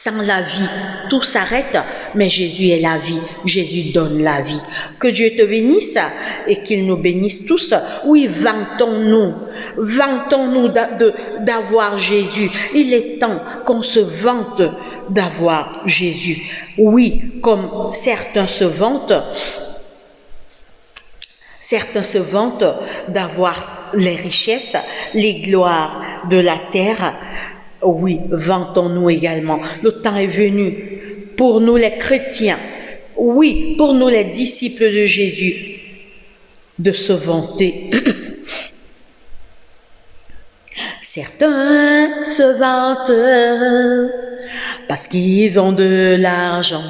Sans la vie, tout s'arrête, mais Jésus est la vie. Jésus donne la vie. Que Dieu te bénisse et qu'il nous bénisse tous. Oui, vantons-nous d'avoir Jésus. Il est temps qu'on se vante d'avoir Jésus. Oui, comme certains se vantent d'avoir les richesses, les gloires de la terre. Oui, vantons-nous également. Le temps est venu pour nous les chrétiens, oui, pour nous les disciples de Jésus, de se vanter. Certains se vantent parce qu'ils ont de l'argent.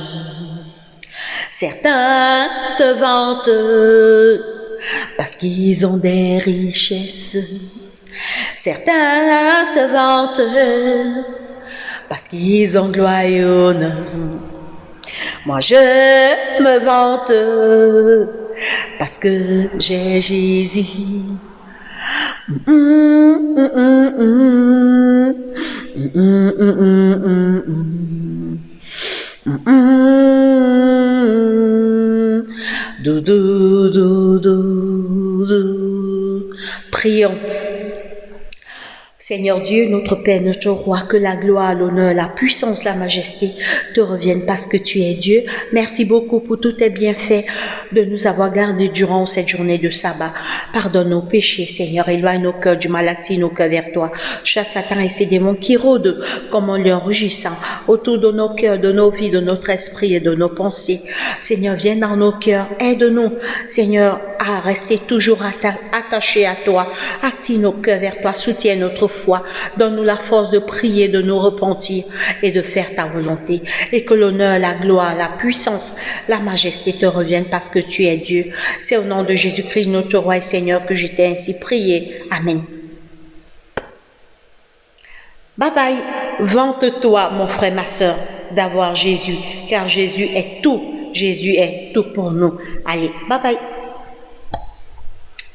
Certains se vantent parce qu'ils ont des richesses. Certains se vantent parce qu'ils ont gloire et honneur. Moi je me vante parce que j'ai Jésus. Prions. Seigneur Dieu, notre Père, notre Roi, que la gloire, l'honneur, la puissance, la majesté te reviennent parce que tu es Dieu. Merci beaucoup pour tous tes bienfaits de nous avoir gardés durant cette journée de sabbat. Pardonne nos péchés, Seigneur, éloigne nos cœurs du mal, attire nos cœurs vers toi. Chasse Satan et ses démons qui rôdent comme un lion rugissant autour de nos cœurs, de nos vies, de notre esprit et de nos pensées. Seigneur, viens dans nos cœurs, aide-nous, Seigneur, à rester toujours attachés à toi. Attire nos cœurs vers toi, soutiens notre foi, donne-nous la force de prier, de nous repentir et de faire ta volonté. Et que l'honneur, la gloire, la puissance, la majesté te reviennent parce que tu es Dieu. C'est au nom de Jésus-Christ, notre Roi et Seigneur, que je t'ai ainsi prié. Amen. Bye bye. Vante-toi, mon frère, ma soeur, d'avoir Jésus, car Jésus est tout. Jésus est tout pour nous. Allez, bye bye.